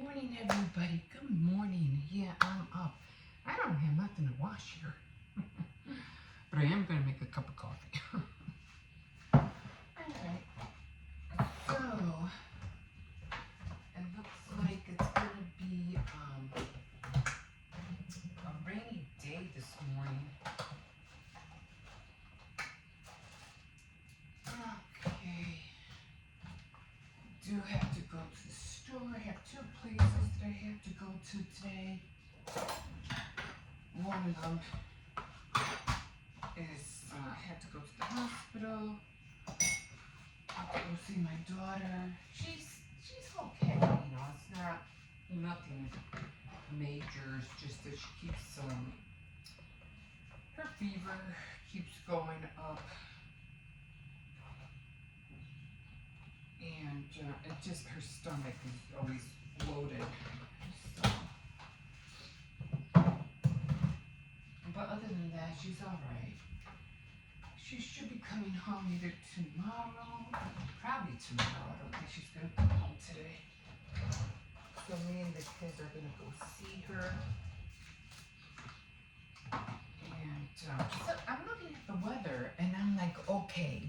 morning, everybody. Good morning. Yeah, I'm up. I don't have nothing to wash here. But I am going to make a cup of coffee. Alright. So, it looks like it's going to be a rainy day this morning. Okay. Do have to go to the store. I have two places that I have to go to today. One of them is I have to go to the hospital. I have to go see my daughter. She's okay, it's not nothing major. It's just that she keeps her fever keeps going up, and it just her stomach is always bloated. So. But other than that, she's all right. She should be coming home either tomorrow, probably tomorrow. I don't think she's going to come home today. So me and the kids are going to go see her. And so I'm looking at the weather, and I'm like, okay,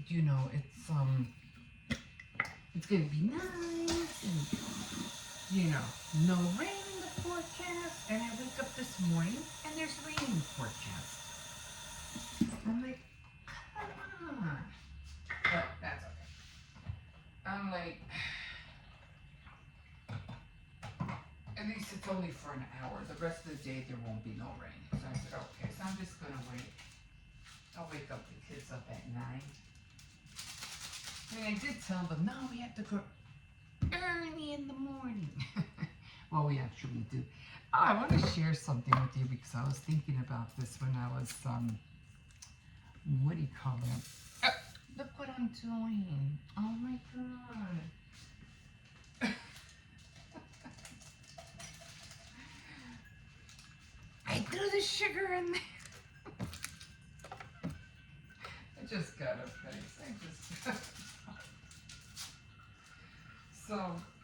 it's going to be nice, and, no rain in the forecast. And I wake up this morning, and there's rain in the forecast. I'm like, come on. But that's okay. I'm like, at least it's only for an hour. The rest of the day, there won't be no rain. So I said, okay, so I'm just going to wait. I'll wake up the kids up at 9. And I did tell them, no, we have to go early in the morning. Well, we actually do. Oh, I want to share something with you because I was thinking about this when I was, what do you call it? Look what I'm doing. Oh my God. I threw the sugar in there. I just got a face. So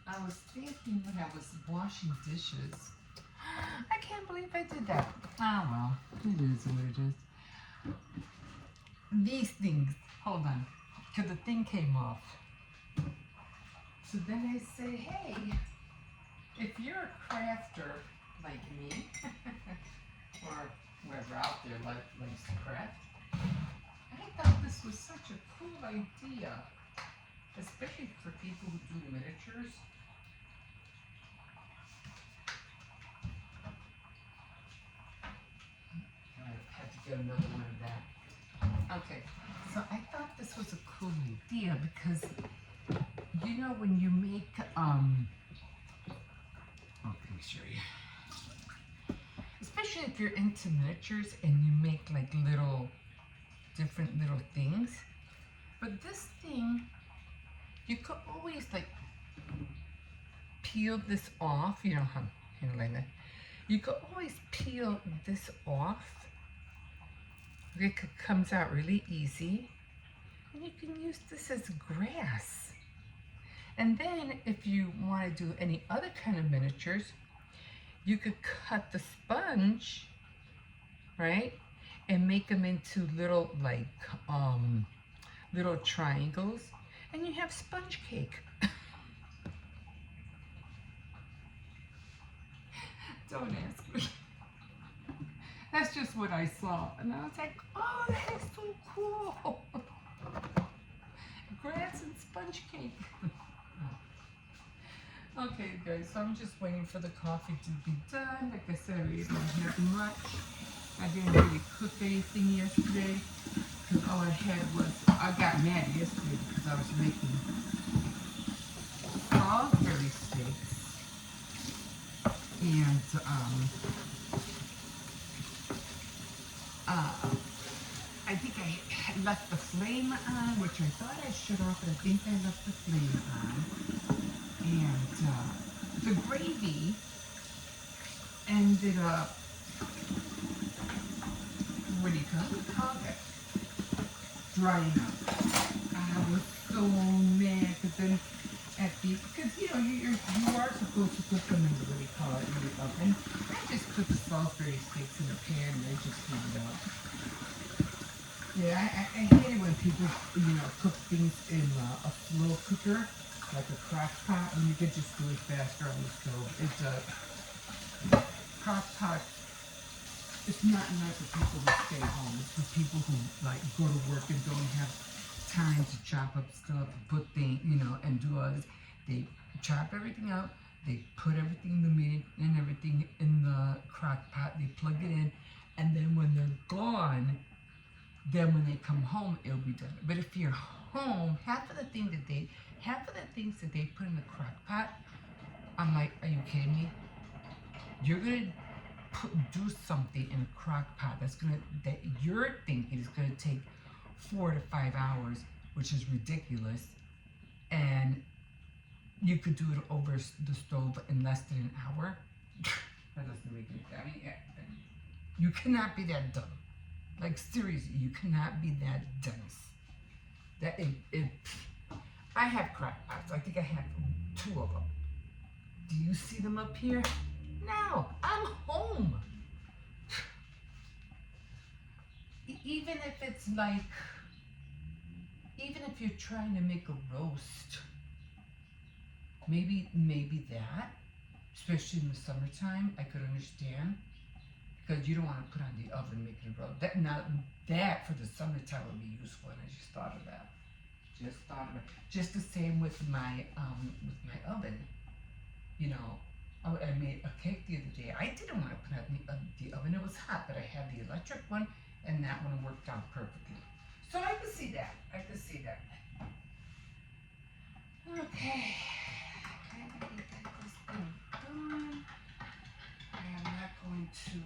I was thinking when I was washing dishes, I can't believe I did that. Oh well, it is what it is. These things, hold on, because the thing came off. So then I say, hey, if you're a crafter like me, or whoever out there likes to craft, I thought this was such a cool idea, especially for people who do miniatures. I have to get another one of that. Okay, so I thought this was a cool idea because, when you make, let me show you. Especially if you're into miniatures and you make like different little things. But this thing, you could always like peel this off, like that. You could always peel this off. It comes out really easy. And you can use this as grass. And then if you want to do any other kind of miniatures, you could cut the sponge, right? And make them into little little triangles. And you have sponge cake. Don't ask me. That's just what I saw. And I was like, oh, that is so cool. Grass and sponge cake. Okay, guys, so I'm just waiting for the coffee to be done. Like I said, I really didn't have much. I didn't really cook anything yesterday. Because all I had was, I got mad yesterday because I was making strawberry steaks. And, I think I had left the flame on, which I thought I shut off, but I think I left the flame on. And the gravy ended up, what do you call it? Drying up. I was so mad because then at the, because you know you are supposed to cook them in the, what do you call it, in the oven. I just put the Salisbury steaks in the pan and I just heat it up. Yeah, I hate it when people, cook things in a slow cooker, like a crock pot, and you can just do it faster on the stove. It's a crock pot. It's not nice for people who stay home. It's for people who like go to work and don't have time to chop up stuff, put things, and do all this. They chop everything up. They put everything, the meat and everything in the crock pot. They plug it in, and then when they're gone, then when they come home, it'll be done. But if you're home, half of the things that they put in the crock pot, I'm like, are you kidding me? You're gonna do something in a crock pot that you're thinking is gonna take 4 to 5 hours, which is ridiculous, and you could do it over the stove in less than an hour. That doesn't make any sense. I mean, you cannot be that dumb. Like seriously, you cannot be that dense. I have crock pots. I think I have 2 of them. Do you see them up here? No, I'm home. Even if you're trying to make a roast, maybe that, especially in the summertime, I could understand. Because you don't want to put on the oven making a roast. That for the summertime would be useful, and I just thought of that. Just the same with my oven. I made a cake the other day. I didn't want to put it in the oven. It was hot, but I had the electric one, and that one worked out perfectly. So I could see that. Okay. I think I got this thing done. I am not going to,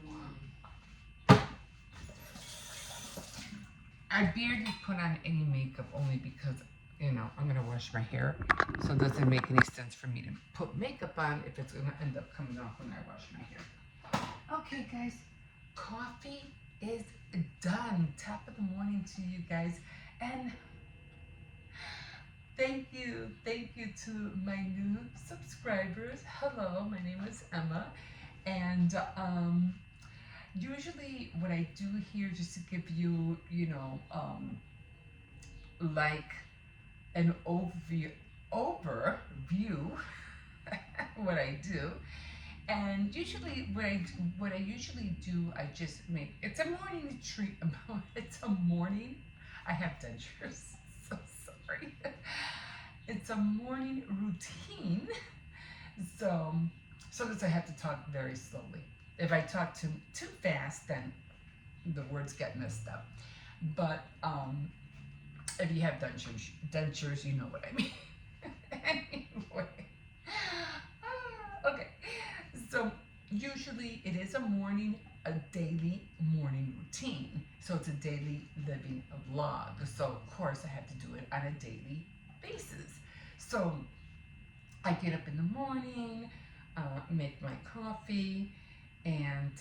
I barely put on any makeup only because, I'm going to wash my hair. So it doesn't make any sense for me to put makeup on if it's going to end up coming off when I wash my hair. Okay, guys. Coffee is done. Top of the morning to you guys. And thank you to my new subscribers. Hello, my name is Emma. And usually what I do here, just to give you, like an overview what I do. And usually what I usually do, I just make, it's a morning treat. It's a morning, I have dentures, so sorry. It's a morning routine. So sometimes I have to talk very slowly. If I talk too fast, then the words get messed up. But if you have dentures, you know what I mean. Anyway, okay. So usually it is a daily morning routine. So it's a daily living vlog. So of course I have to do it on a daily basis. So I get up in the morning, make my coffee, and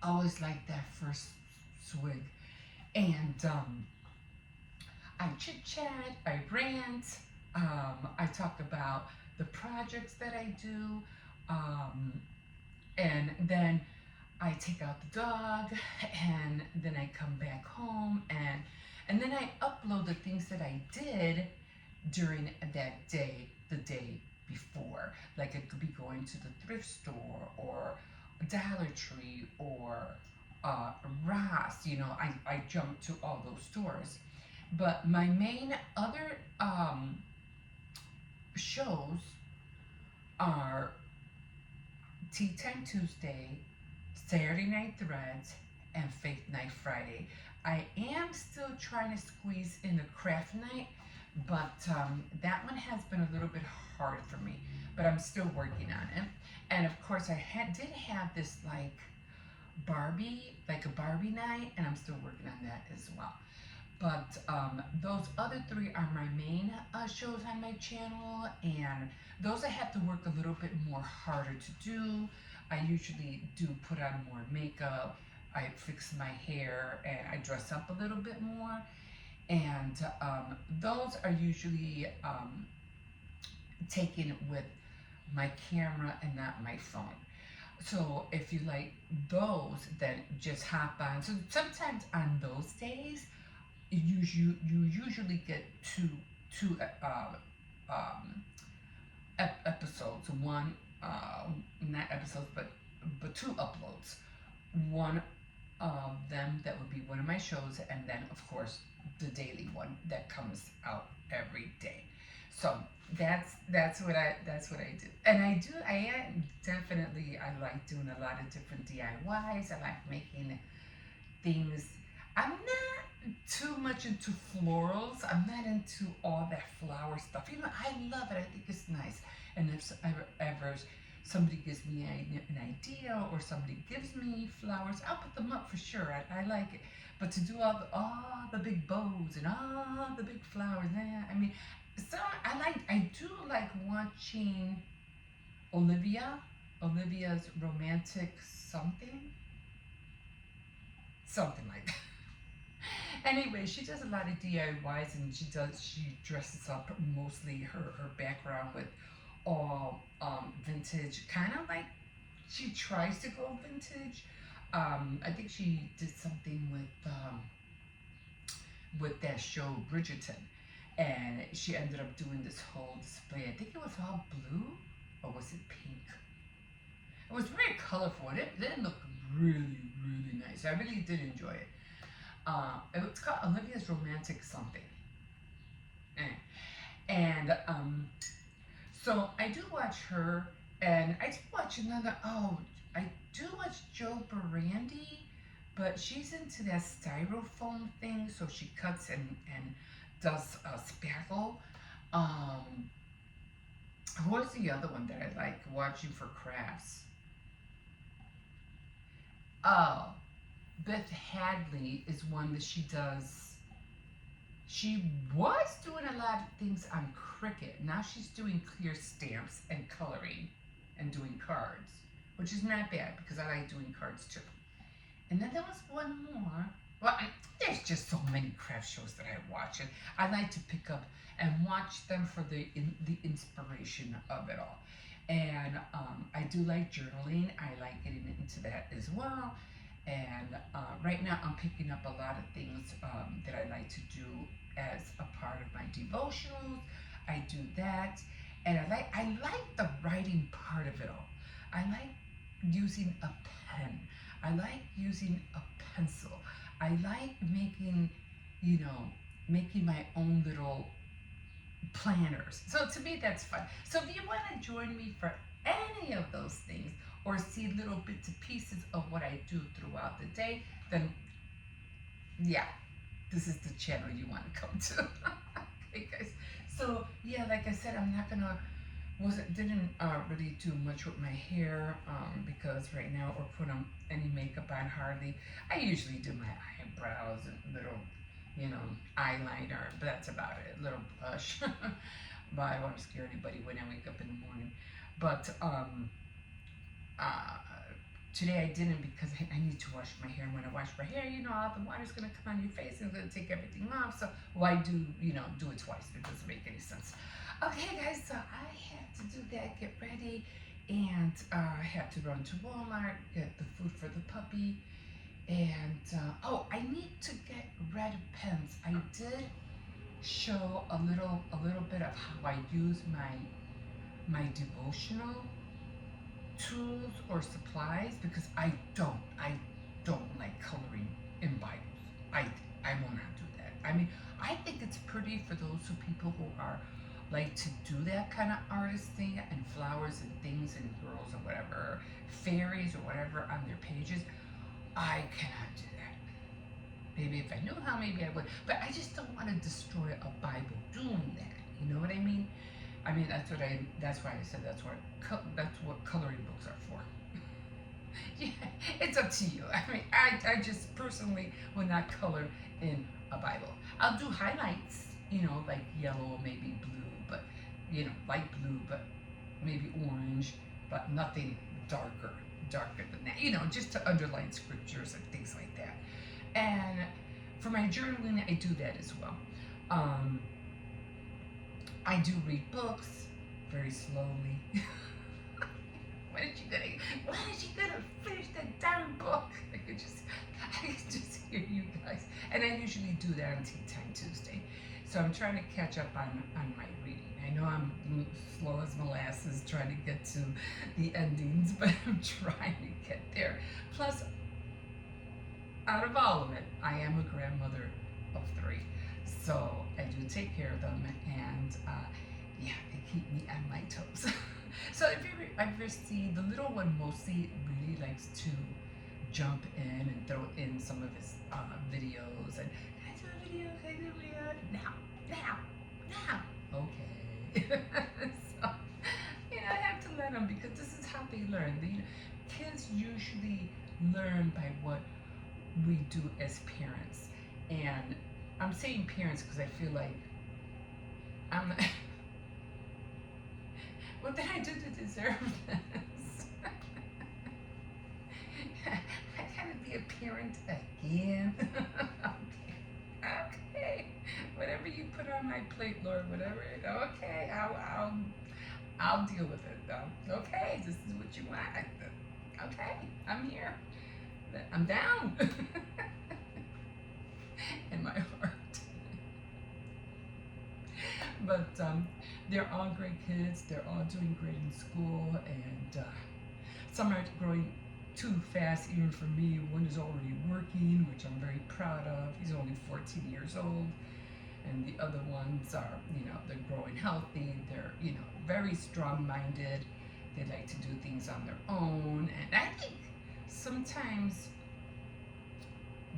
always like that first swig. And I chit chat, I rant, I talk about the projects that I do, and then I take out the dog, and then I come back home, and then I upload the things that I did during that day, the day before. Like it could be going to the thrift store or Dollar Tree or Ross. I jump to all those stores. But my main other shows are Tea Time Tuesday, Saturday Night Threads, and Faith Night Friday. I am still trying to squeeze in a craft night, but that one has been a little bit hard for me, but I'm still working on it. And of course I did have this like a Barbie night, and I'm still working on that as well. But those other 3 are my main shows on my channel, and those I have to work a little bit more harder to do. I usually do put on more makeup, I fix my hair, and I dress up a little bit more. And those are usually taken with my camera and not my phone. So if you like those, then just hop on. So sometimes on those days, you usually get two um, episodes. One, not episodes, but two uploads. One of them that would be one of my shows, and then of course the daily one that comes out every day. So that's what I do, and I am definitely I like doing a lot of different DIYs. I like making things. I'm not too much into florals. I'm not into all that flower stuff. Even I love it. I think it's nice. And if ever somebody gives me an idea or somebody gives me flowers, I'll put them up for sure. I like it. But to do all the big bows and all the big flowers, I mean, so I do like watching Olivia's romantic something like that. Anyway, she does a lot of DIYs, and she dresses up mostly her background with all vintage, kind of like she tries to go vintage. I think she did something with that show Bridgerton, and she ended up doing this whole display. I think it was all blue, or was it pink? It was very colorful. It looked really nice. I really did enjoy it. It's called Olivia's Romantic something. And so I do watch her, and I do watch another. Oh, I do watch Joe Barandi, but she's into that styrofoam thing, so she cuts and does spackle. Um, what's the other one that I like watching for crafts? Oh, Beth Hadley is one that she does. She was doing a lot of things on Cricut. Now she's doing clear stamps and coloring and doing cards, which is not bad because I like doing cards too. And then there was one more. Well, there's just so many craft shows that I watch, and I like to pick up and watch them for the inspiration of it all. And I do like journaling. I like getting into that as well. And right now, I'm picking up a lot of things that I like to do as a part of my devotionals. I do that, and I like the writing part of it all. I like using a pen. I like using a pencil. I like you know, making my own little planners. So to me, that's fun. So if you want to join me for any of those things, or see little bits and pieces of what I do throughout the day, then yeah, this is the channel you want to come to. Okay, guys. So yeah, like I said, I'm not gonna didn't really do much with my hair because right now we're putting any makeup on hardly. I usually do my eyebrows and little, eyeliner, but that's about it. Little blush. But I don't want to scare anybody when I wake up in the morning. But uh, today I didn't because I need to wash my hair. And when I wash my hair, all the water's gonna come on your face and it's gonna take everything off. So why do it twice? It doesn't make any sense. Okay, guys. So I have to do that. Get ready, and I have to run to Walmart, get the food for the puppy, and I need to get red pens. I did show a little bit of how I use my devotional tools or supplies because I don't like coloring in Bibles. I will not do that. I mean, I think it's pretty for those people who are like to do that kind of artist thing and flowers and things and girls or whatever, fairies or whatever on their pages. I cannot do that. Maybe if I knew how, maybe I would. But I just don't want to destroy a Bible doing that. You know what I mean? I mean, that's why I said that's what coloring books are for. Yeah, it's up to you. I mean, I just personally would not color in a Bible. I'll do highlights, like yellow, maybe blue, but, light blue, but maybe orange, but nothing darker than that, just to underline scriptures and things like that. And For my journaling, I do that as well. Um, I do read books very slowly. When is she gonna finish that damn book? I could just hear you guys. And I usually do that on Tea Time Tuesday. So I'm trying to catch up on my reading. I know I'm slow as molasses trying to get to the endings, but I'm trying to get there. Plus, out of all of it, I am a grandmother of 3. So I do take care of them, and yeah, they keep me on my toes. So if you ever see, the little one mostly really likes to jump in and throw in some of his videos, and can I do a video? Can I do a video? Now. Okay. So, I have to let them, because this is how they learn. Kids usually learn by what we do as parents. And I'm saying parents because I feel like I'm what did I do to deserve this? I gotta be a parent again. Okay. Whatever you put on my plate, Lord, whatever. Okay, I'll deal with it though. Okay, this is what you want. Okay, I'm here. I'm down. In my heart. But they're all great kids. They're all doing great in school, and some are growing too fast even for me. One is already working, which I'm very proud of. He's only 14 years old. And the other ones are, they're growing healthy. They're, very strong-minded. They like to do things on their own. And I think sometimes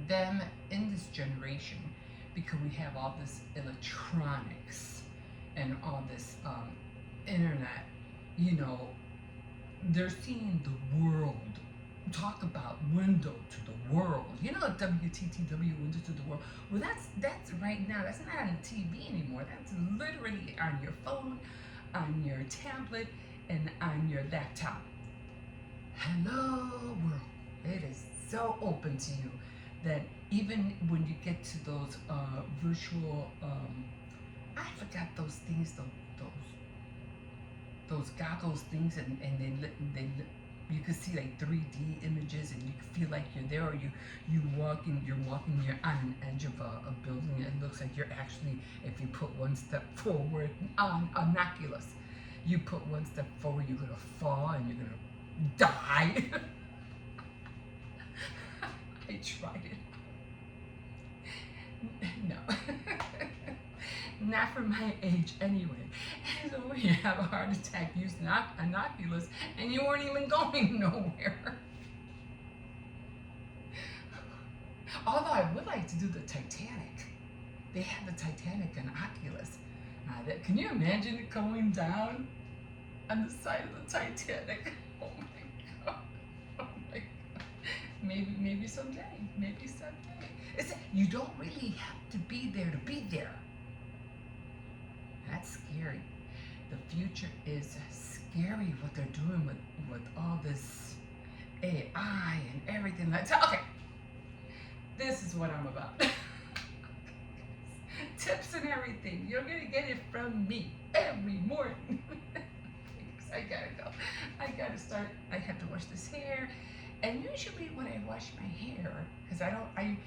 them in this generation, because we have all this electronics and all this internet, they're seeing the world. Talk about window to the world. WTTW, window to the world. Well, that's right now. That's not on TV anymore. That's literally on your phone, on your tablet, and on your laptop. Hello, world. It is so open to you that even when you get to those virtual, I forgot those things, those goggles things, and they you can see like 3D images, and you can feel like you're there, or you're walking, you're on an edge of a building, and it looks like you're actually, if you put one step forward on an Oculus, you put one step forward, you're gonna fall and you're gonna die. I tried it. No. Not for my age anyway. So when you have a heart attack, use an Oculus, and you weren't even going nowhere. Although I would like to do the Titanic. They have the Titanic on Oculus. Can you imagine it going down on the side of the Titanic? Oh my God. Oh my God. Maybe someday. Maybe someday. You don't really have to be there to be there. That's scary. The future is scary, what they're doing with all this AI and everything like that. Okay, this is what I'm about. Tips and everything. You're gonna get it from me every morning. I gotta go. I gotta start. I have to wash this hair. And usually when I wash my hair, because I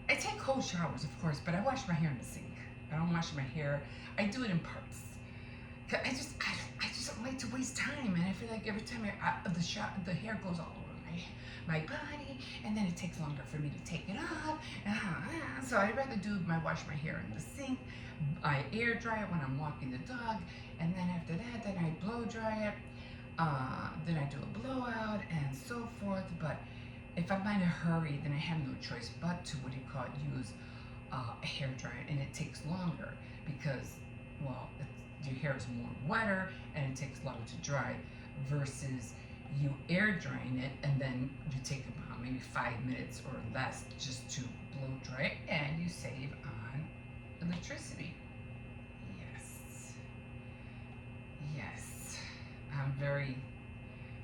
take cold showers, of course, but I wash my hair in the sink. I don't wash my hair. I do it in parts. I just don't like to waste time, and I feel like every time the hair goes all over my body, and then it takes longer for me to take it off. So I'd rather wash my hair in the sink. I air dry it when I'm walking the dog, and then after that, then I blow dry it. Then I do a blowout and so forth. But if I'm in a hurry, then I have no choice but to use a hair dryer, and it takes longer because, well, your hair is more wetter and it takes longer to dry versus you air drying it, and then you take about maybe 5 minutes or less just to blow dry it, and you save on electricity. Yes. I'm very,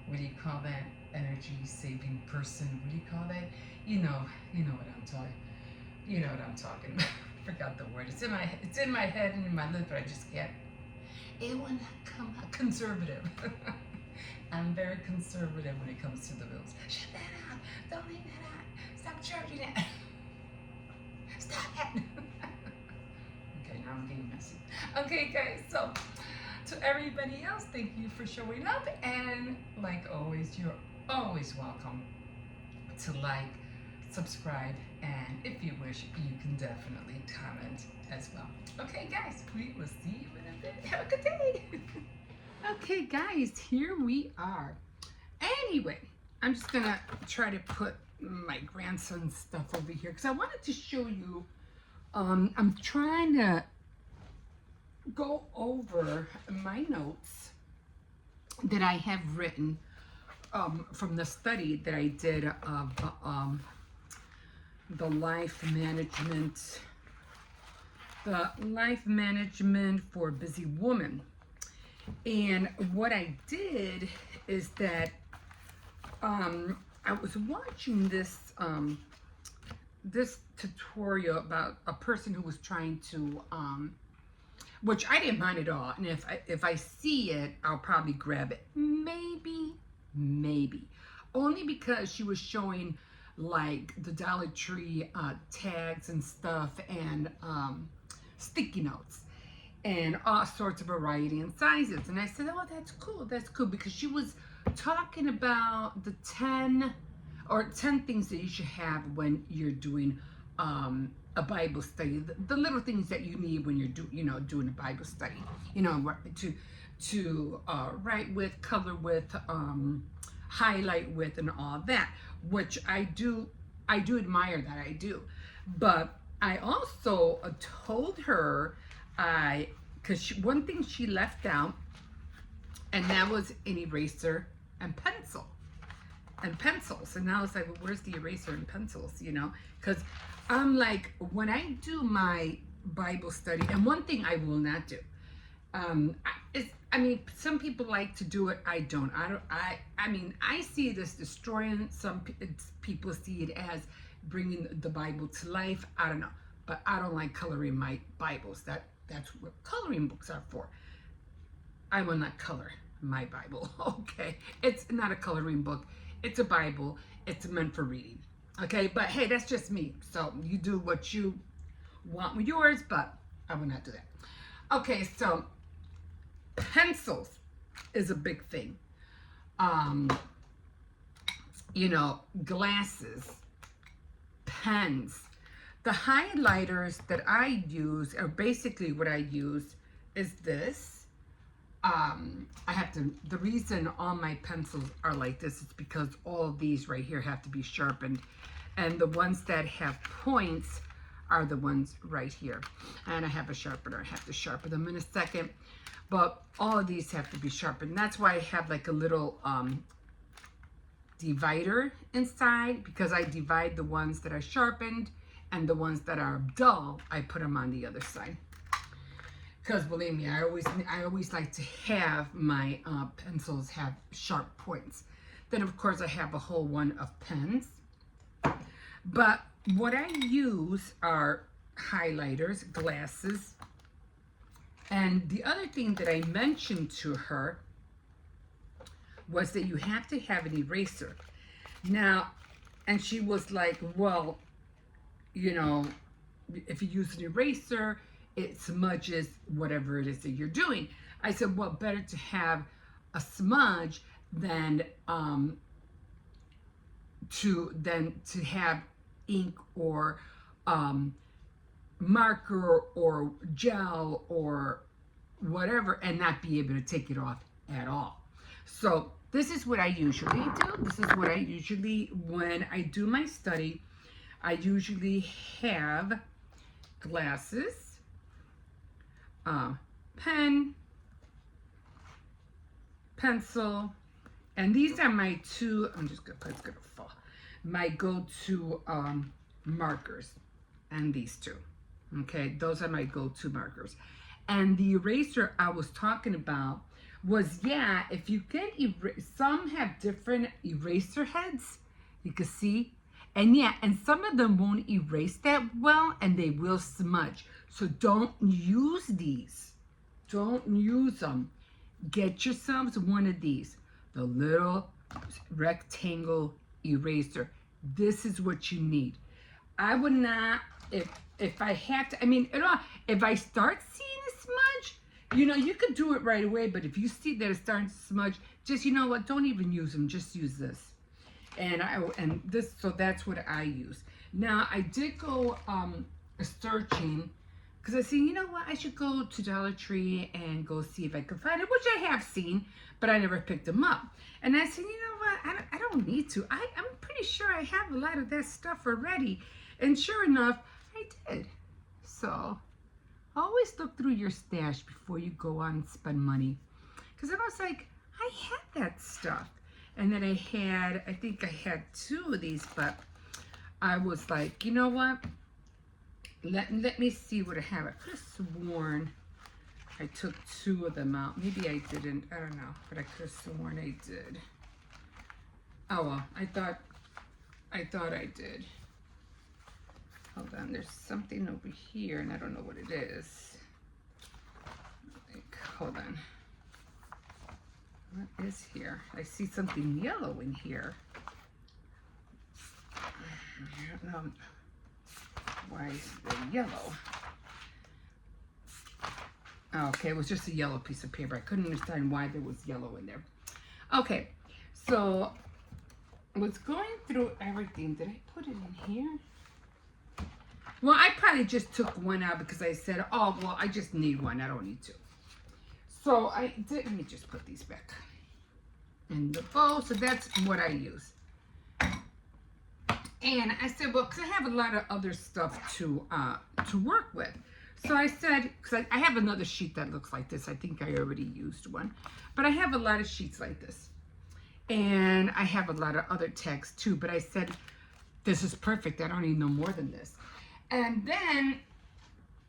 what do you call that? Energy saving person. What do you call that? You know what I'm talking. You know what I'm talking about. I forgot the word. It's in my head and in my lip, but I just can't. It will not come out. Conservative. I'm very conservative when it comes to the bills. Shut that out. Don't leave that out. Stop charging it. Stop it. Okay, now I'm getting messy. Okay, guys, so to everybody else, thank you for showing up. And like always, you're always welcome to like, subscribe, and if you wish, you can definitely comment as well. Okay, guys, we will see you in a bit. Have a good day. Okay, guys, here we are. Anyway, I'm just gonna try to put my grandson's stuff over here because I wanted to show you. I'm trying to go over my notes that I have written from the study that I did of the life management for a busy woman. And what I did is that I was watching this this tutorial about a person who was trying to which I didn't mind at all, and if I see it, I'll probably grab it. Maybe only because she was showing like the Dollar Tree tags and stuff, and sticky notes and all sorts of variety and sizes. And I said, oh, that's cool, because she was talking about the 10 things that you should have when you're doing a Bible study, the little things that you need when you're doing a Bible study, to write with, color with, highlight with, and all that, which I do admire that. I do. But I also told her, because one thing she left out, and that was an eraser and pencil. And pencils. And I was like, well, where's the eraser and pencils? Because I'm like, when I do my Bible study, and one thing I will not do, some people like to do it. I don't. I see it as destroying. Some people see it as bringing the Bible to life. I don't know. But I don't like coloring my Bibles. That's what coloring books are for. I will not color my Bible. Okay. It's not a coloring book. It's a Bible. It's meant for reading. Okay, but hey, that's just me. So you do what you want with yours, but I will not do that. Okay, so pencils is a big thing. Glasses, pens. The highlighters that I use, or basically what I use, is this. The reason all my pencils are like this is because all of these right here have to be sharpened, and the ones that have points are the ones right here. And I have a sharpener. I have to sharpen them in a second, but all of these have to be sharpened. That's why I have like a little divider inside, because I divide the ones that are sharpened, and the ones that are dull, I put them on the other side. Because believe me, I always like to have my pencils have sharp points. Then of course I have a whole one of pens. But what I use are highlighters, glasses, and the other thing that I mentioned to her was that you have to have an eraser. Now, and she was like, well, if you use an eraser, it smudges whatever it is that you're doing. I said, well, better to have a smudge than to have ink or marker or gel or whatever and not be able to take it off at all. So this is what I usually do. This is what I usually, when I do my study, I usually have glasses, pen, pencil, and these are my two, it's gonna fall, my go-to markers, and these two. Okay, those are my go-to markers. And the eraser I was talking about was, yeah, if you get some have different eraser heads, you can see, And yeah, and some of them won't erase that well, and they will smudge. So don't use these. Don't use them. Get yourselves one of these, the little rectangle eraser. This is what you need. I would not, if I have to, I mean, if I start seeing a smudge, you know, you could do it right away, but if you see that it's starting to smudge, just, you know what, don't even use them, just use this. And this, so that's what I use. Now, I did go searching, because I said, you know what, I should go to Dollar Tree and go see if I can find it, which I have seen, but I never picked them up. And I said, you know what, I don't need to. I'm pretty sure I have a lot of that stuff already. And sure enough, I did. So, always look through your stash before you go on and spend money. Because I was like, I had that stuff. And then I think I had 2 of these, but I was like, you know what? Let me see what I have. I could have sworn I took 2 of them out. Maybe I didn't. I don't know. But I could have sworn I did. Oh well, I thought I did. Hold on, there's something over here and I don't know what it is. Hold on. What is here? I see something yellow in here. I don't know why is it yellow. Oh, okay, it was just a yellow piece of paper. I couldn't understand why there was yellow in there. Okay, so I was going through everything. Did I put it in here? Well, I probably just took one out because I said, oh, well, I just need one. I don't need 2. So I did, let me just put these back in the bowl. So that's what I use. And I said, well, because I have a lot of other stuff to work with. So I said, because I have another sheet that looks like this. I think I already used one. But I have a lot of sheets like this. And I have a lot of other tags too. But I said, this is perfect. I don't need no more than this. And then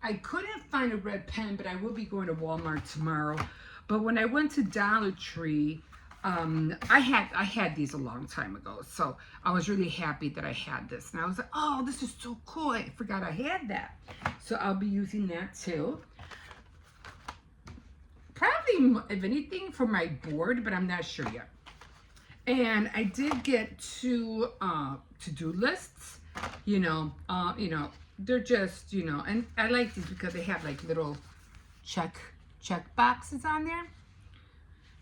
I couldn't find a red pen, but I will be going to Walmart tomorrow. But when I went to Dollar Tree, I had these a long time ago. So I was really happy that I had this. And I was like, oh, this is so cool. I forgot I had that. So I'll be using that too. Probably, if anything, for my board, but I'm not sure yet. And I did get 2 to-do lists. You know, they're just, you know, and I like these because they have like little check boxes on there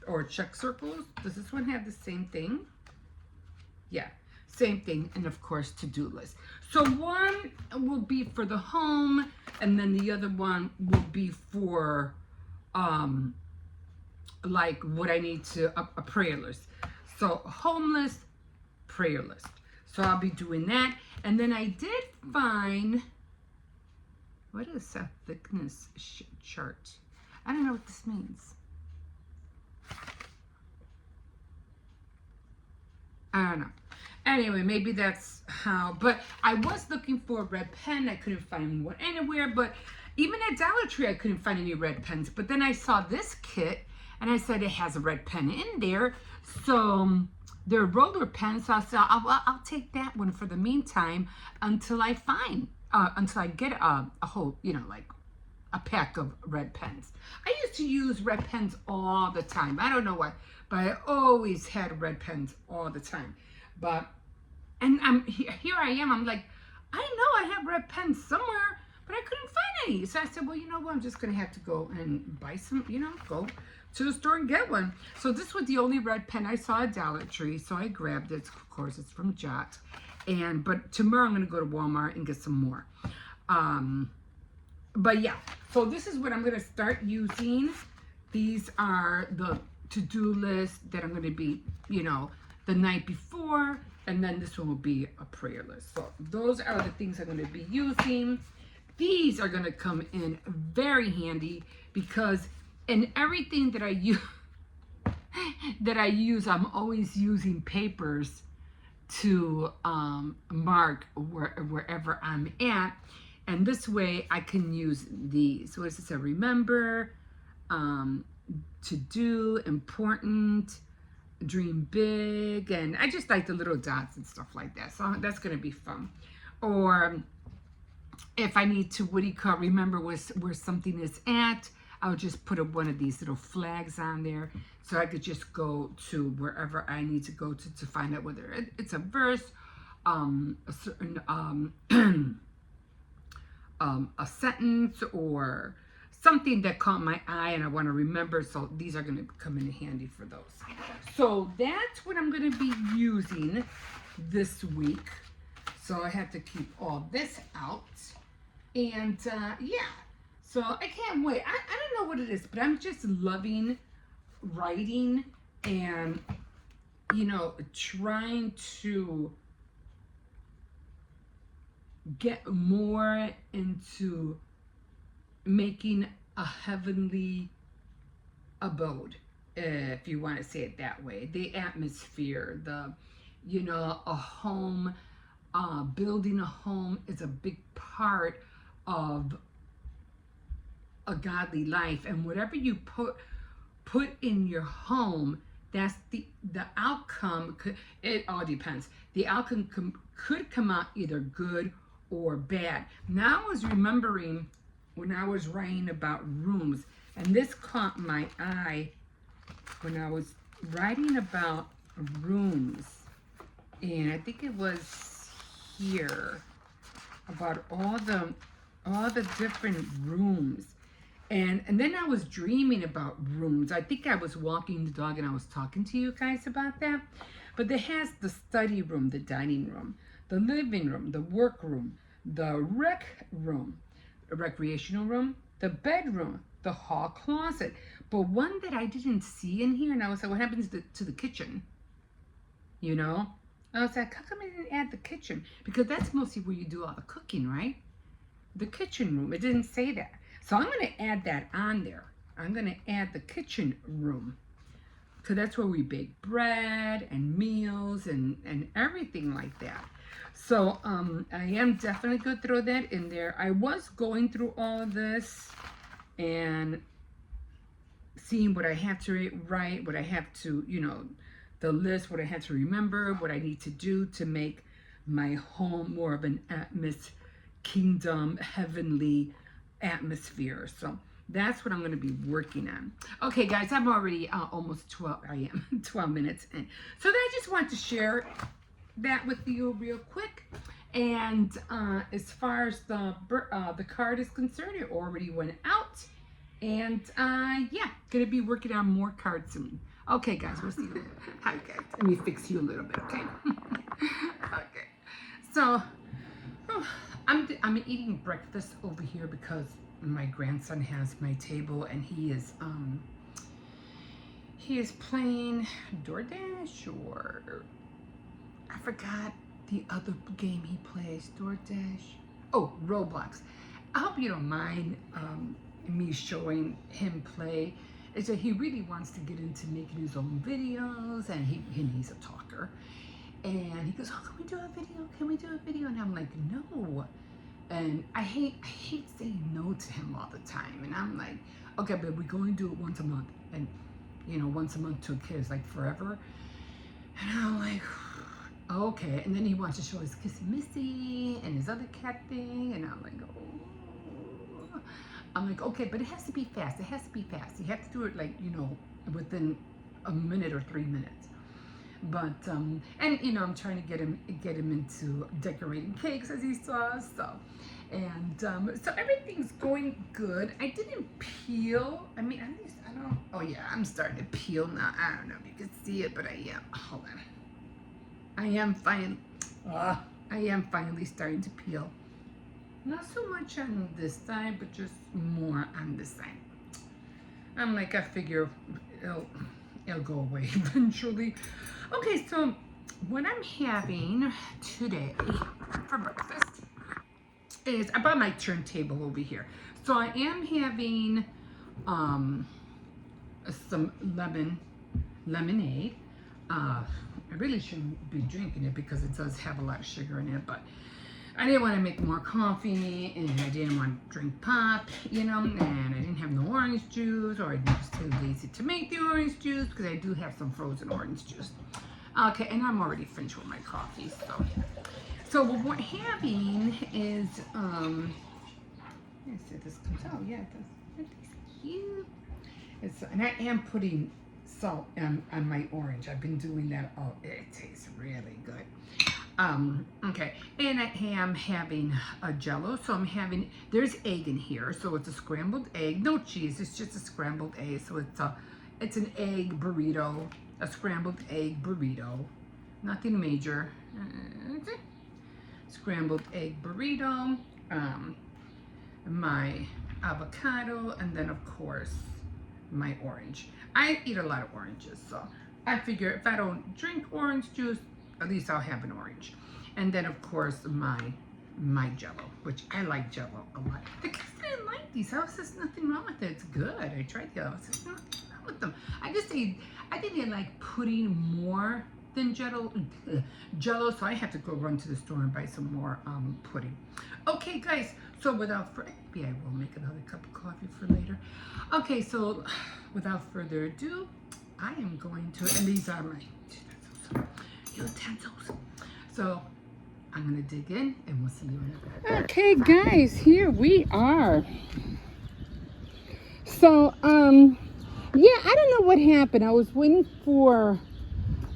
or check circles. Does this one have the same thing? Yeah, same thing. And of course, to-do list. So one will be for the home, and then the other one will be for like what I need to a prayer list. So home list, prayer list. So I'll be doing that. And then I did find, what is a thickness chart? I don't know what this means. I don't know. Anyway, maybe that's how, but I was looking for a red pen. I couldn't find one anywhere, but even at Dollar Tree, I couldn't find any red pens. But then I saw this kit, and I said it has a red pen in there. So they're roller pens, so I said, I'll take that one for the meantime until I find, until I get a whole, you know, like a pack of red pens. I used to use red pens all the time. I don't know why, but I always had red pens all the time. But, and here I am, I'm like, I know I have red pens somewhere, but I couldn't find any. So I said, well, you know what, I'm just going to have to go and buy some, you know, go to the store and get one. So this was the only red pen I saw at Dollar Tree, so I grabbed it. Of course, it's from Jot. But tomorrow I'm going to go to Walmart and get some more. But yeah, so this is what I'm going to start using. These are the to-do list that I'm going to be, you know, the night before, and then this one will be a prayer list. So those are the things I'm going to be using. These are going to come in very handy because in everything that I use, I'm always using papers to mark wherever I'm at, and this way I can use these. What does it say? Remember, to do, important, Dream Big, and I just like the little dots and stuff like that. So that's going to be fun. Or if I need to, what do you call, remember where something is at, I'll just put one of these little flags on there so I could just go to wherever I need to go to find out whether it's a verse, a certain, a sentence, or something that caught my eye and I want to remember. So these are going to come in handy for those. So that's what I'm going to be using this week. So I have to keep all this out. And yeah, so I can't wait. I don't know what it is, but I'm just loving writing and, you know, trying to get more into making a heavenly abode, if you want to say it that way. The atmosphere, you know, a home, building a home is a big part of a godly life. And whatever you put in your home, that's the outcome. It all depends. The outcome could come out either good or bad. Now I was remembering when I was writing about rooms, and this caught my eye when I was writing about rooms, and I think it was here, about all the different rooms. And then I was dreaming about rooms. I think I was walking the dog and I was talking to you guys about that. But it has the study room, the dining room, the living room, the workroom, the rec room, a recreational room, the bedroom, the hall closet. But one that I didn't see in here, and I was like, what happens to the kitchen? You know? I was like, how come I didn't add the kitchen? Because that's mostly where you do all the cooking, right? The kitchen room. It didn't say that. So I'm going to add that on there. I'm going to add the kitchen room. Because that's where we bake bread and meals and everything like that. So I am definitely going to throw that in there. I was going through all of this and seeing what I have to write, what I have to, you know, the list, what I have to remember, what I need to do to make my home more of an kingdom, heavenly atmosphere. So that's what I'm going to be working on. Okay, guys, I'm already almost 12 minutes in. So I just want to share that with you real quick. And as far as the card is concerned, it already went out. And yeah, going to be working on more cards soon. Okay, guys, we'll see you. Hi, guys. Let me fix you a little bit, okay? Okay. So, I'm eating breakfast over here because my grandson has my table and he is playing DoorDash, or I forgot the other game he plays. DoorDash. Oh, Roblox. I hope you don't mind me showing him play. It's that he really wants to get into making his own videos, and he's a talker. And he goes, oh, can we do a video? Can we do a video? And I'm like, no. And I hate saying no to him all the time. And I'm like, okay, but we're going to do it once a month. And, you know, once a month to a kid is like forever. And I'm like, okay. And then he wants to show his Kissy Missy and his other cat thing. And I'm like, oh. I'm like, okay, but it has to be fast. It has to be fast. You have to do it like, you know, within a minute or 3 minutes. But and you know, I'm trying to get him into decorating cakes, as he saw. So, and so everything's going good. I didn't peel. I mean, at least I don't. Oh yeah, I'm starting to peel now. I don't know if you can see it, but I am. Hold on. I am finally starting to peel. Not so much on this side, but just more on this side. I'm like, I figure it'll go away eventually. Okay, so what I'm having today for breakfast is, I brought my turntable over here. So I am having some lemonade. I really shouldn't be drinking it because it does have a lot of sugar in it, but I didn't want to make more coffee, and I didn't want to drink pop, you know, and I didn't have no orange orange juice, or I'm just too lazy to make the orange juice because I do have some frozen orange juice. Okay, and I'm already finished with my coffee, so what we're having is let's see if this comes out. Yeah, it does. It's cute. And I am putting salt on my orange. I've been doing that. Oh, it tastes really good. Okay, and I am having a Jello. So there's egg in here. So it's a scrambled egg, no cheese. It's just a scrambled egg. So it's an egg burrito, a scrambled egg burrito. Nothing major. Scrambled egg burrito. My avocado, and then of course my orange. I eat a lot of oranges, so I figure if I don't drink orange juice, at least I'll have an orange. And then of course my Jello, which I like Jello a lot. The kids didn't like these. I was just nothing wrong with it. It's good. I tried the others. There's nothing wrong with them. I think they like pudding more than Jello, so I have to go run to the store and buy some more pudding. Okay, guys. So maybe I will make another cup of coffee for later. Okay, so without further ado, I am going to, and these are my utensils. So I'm gonna dig in, and we'll see you in a bit. Okay, guys, here we are. So, yeah, I don't know what happened. I was waiting for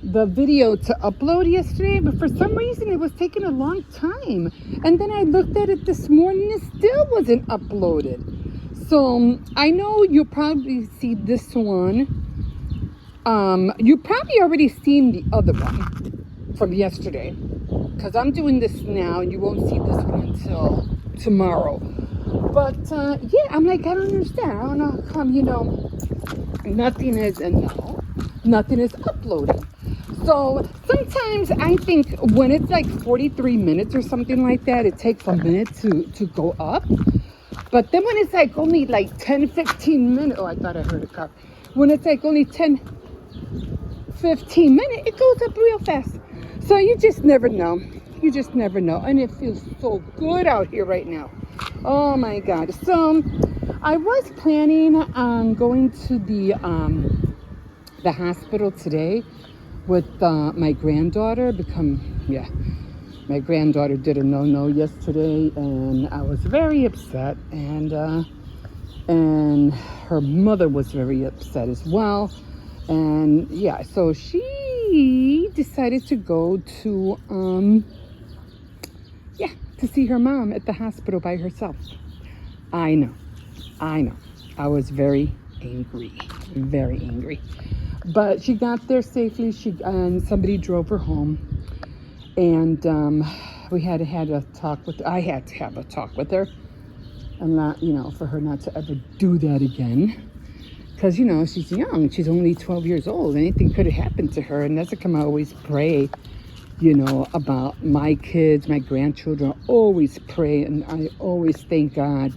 the video to upload yesterday, but for some reason it was taking a long time. And then I looked at it this morning, it still wasn't uploaded. So I know you'll probably see this one. You probably already seen the other one from yesterday, because I'm doing this now and you won't see this one until tomorrow. But yeah, I'm like, I don't understand. I don't know how come, nothing is uploading. So sometimes I think when it's like 43 minutes or something like that, it takes a minute to go up. But then when it's like only like 10, 15 minutes, oh, I thought I heard a car. When it's like only 10, 15 minutes, it goes up real fast. So you just never know. You just never know. And it feels so good out here right now. Oh my God. So I was planning on going to the hospital today with my granddaughter. My granddaughter did a no-no yesterday, and I was very upset, and her mother was very upset as well. And yeah, so she decided to go to to see her mom at the hospital by herself. I know. I was very angry. But she got there safely. And somebody drove her home, and we had to have a talk with. I had to have a talk with her, and not, for her not to ever do that again, because she's young. She's only 12 years old. Anything could have happened to her, and that's how I always pray, about my kids, my grandchildren. I always pray, and I always thank God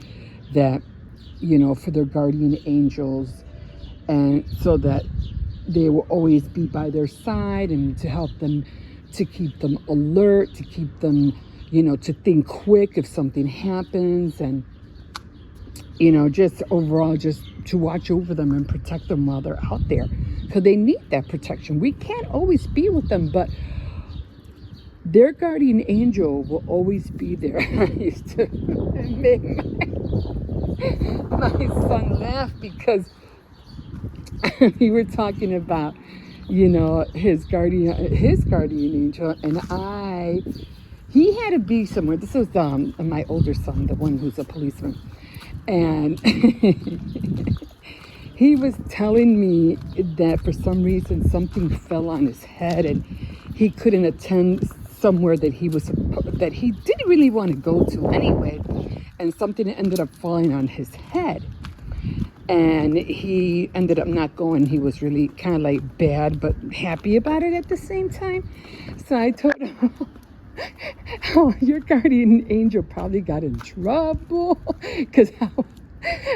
that, for their guardian angels, and so that they will always be by their side and to help them, to keep them alert, to keep them, to think quick if something happens, and, just overall, just to watch over them and protect them while they're out there, because they need that protection. We can't always be with them, but their guardian angel will always be there. I used to make my son laugh because we were talking about, his guardian angel, and he had to be somewhere. This was my older son, the one who's a policeman, and he was telling me that for some reason something fell on his head, and he couldn't attend somewhere that he didn't really want to go to anyway, and something ended up falling on his head. And he ended up not going. He was really kind of like bad, but happy about it at the same time. So I told him, oh, your guardian angel probably got in trouble. Because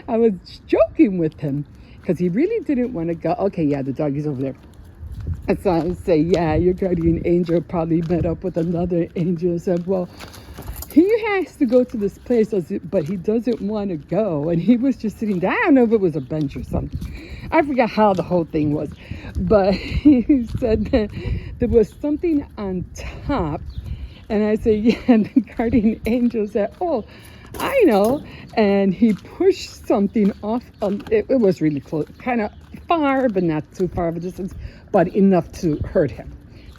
I was joking with him. Because he really didn't want to go. Okay, yeah, the doggy's over there. And so I would say, yeah, your guardian angel probably met up with another angel. I said, well, he has to go to this place, but he doesn't want to go. And he was just sitting there. I don't know if it was a bench or something. I forgot how the whole thing was. But he said that there was something on top. And I said, yeah. And the guardian angel said, oh, I know. And he pushed something off. It was really close, kind of far, but not too far of a distance, but enough to hurt him,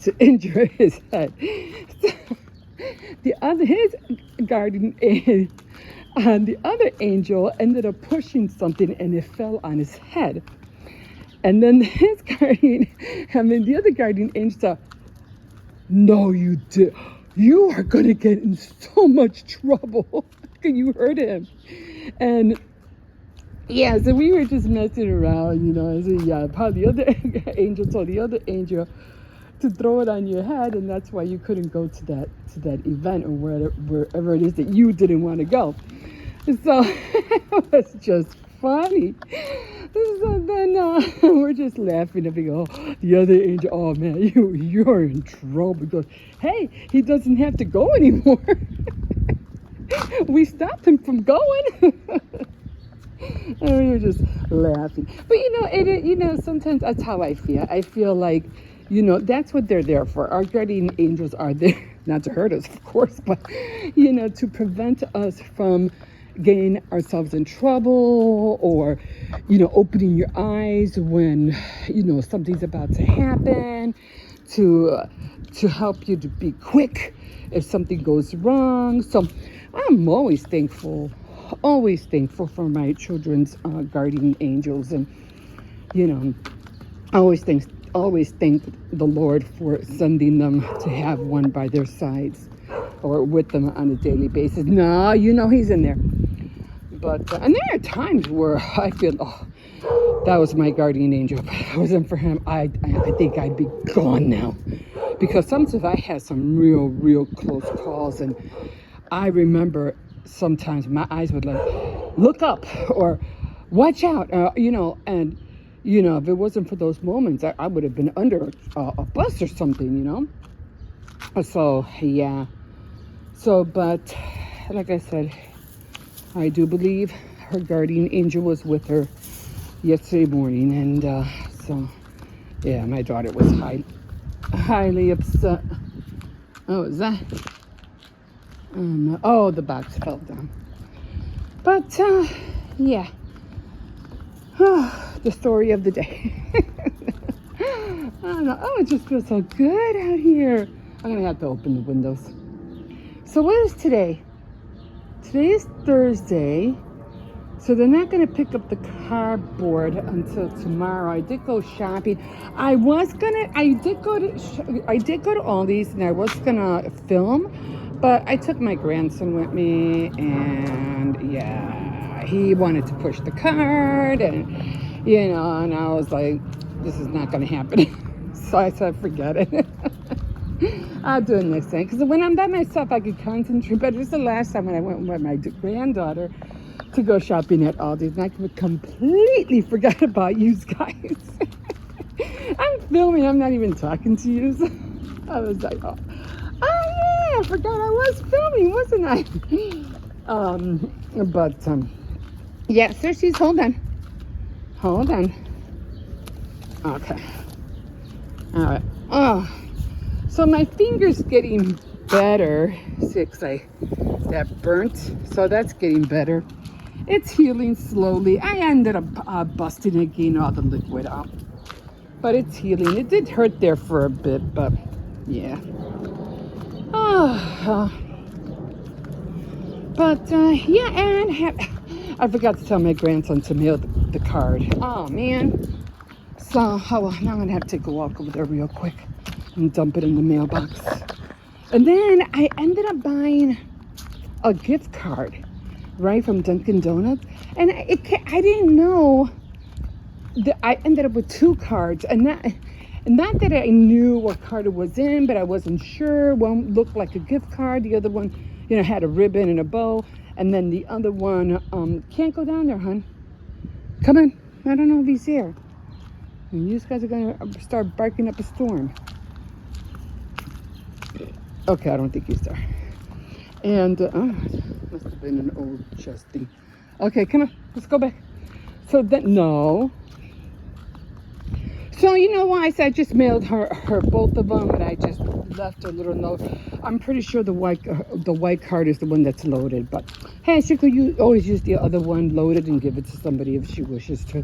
to injure his head. So his guardian, the other angel ended up pushing something and it fell on his head. And then the other guardian angel said, no, you did. You are going to get in so much trouble. You hurt him. And yeah, so we were just messing around, you know. So yeah, probably the other angel told the other angel to throw it on your head, and that's why you couldn't go to that event or wherever it is that you didn't want to go. So it was just funny. So then we're just laughing and we go, the other angel, oh man, you're in trouble. Because hey, he doesn't have to go anymore. We stopped him from going. And we were just laughing. But sometimes that's how I feel. I feel like, that's what they're there for. Our guardian angels are there, not to hurt us, of course, but, to prevent us from getting ourselves in trouble or, opening your eyes when, something's about to happen, to help you to be quick if something goes wrong. So I'm always thankful for my children's guardian angels, and I always thank the Lord for sending them to have one by their sides or with them on a daily basis. No, he's in there. But and there are times where I feel, that was my guardian angel. But if it wasn't for him, I think I'd be gone now, because sometimes I had some real close calls, and I remember sometimes my eyes would look up or watch out, and if it wasn't for those moments, I would have been under a bus or something, So yeah, but like I said, I do believe her guardian angel was with her yesterday morning, and so yeah, my daughter was highly upset. Oh, is that? Oh, the box fell down. But yeah, the story of the day. I don't know. Oh, it just feels so good out here. I'm gonna have to open the windows. So what is today? Today is Thursday. So they're not going to pick up the cardboard until tomorrow. I did go shopping. I did go to Aldi's, and I was gonna film, but I took my grandson with me, and yeah, he wanted to push the cart, and and I was like, this is not gonna happen. So I said, forget it. I'll do it next time, because when I'm by myself, I can concentrate. But it was the last time when I went with my granddaughter to go shopping at Aldi's, and I completely forgot about you guys. I'm filming, I'm not even talking to you. So I was like, oh yeah, I forgot I was filming, wasn't I? Yeah, Cersei's, hold on. Okay. All right. Oh, so my finger's getting better. See, that burnt, so that's getting better. It's healing slowly. I ended up busting and getting all the liquid out, but it's healing. It did hurt there for a bit, but yeah. Yeah, and I forgot to tell my grandson to mail the card. Oh man. So now I'm gonna have to take a walk over there real quick and dump it in the mailbox. And then I ended up buying a gift card, right, from Dunkin' Donuts, and I didn't know that I ended up with 2 cards, and not that I knew what card it was in, but I wasn't sure. One looked like a gift card, the other one, had a ribbon and a bow, and then the other one, can't go down there, hon. Come on, I don't know if he's here. And you guys are gonna start barking up a storm. Okay, I don't think he's there. And must have been an old chesty. Okay, come on, let's go back. So then, no. So you know why? So I just mailed her both of them, and I just left a little note. I'm pretty sure the white card is the one that's loaded, but hey, she could always use the other one loaded and give it to somebody if she wishes to.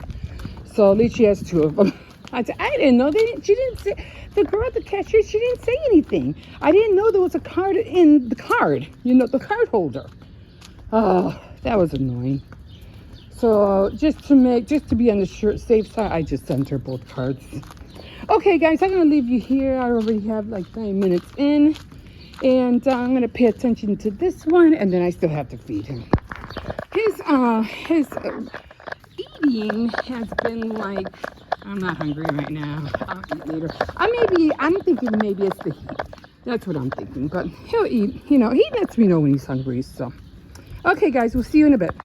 So at least she has two of them. I didn't know. She didn't say, the girl at the cashier, she didn't say anything. I didn't know there was a card in the card, you know, the card holder. Oh, that was annoying. So just to be on the safe side, I just sent her both cards. Okay, guys, I'm gonna leave you here. I already have like 9 minutes in, and I'm gonna pay attention to this one, and then I still have to feed him. His eating has been like, I'm not hungry right now. I'll eat later. I'm thinking maybe it's the heat. That's what I'm thinking. But he'll eat. You know, he lets me know when he's hungry. So, okay, guys, we'll see you in a bit.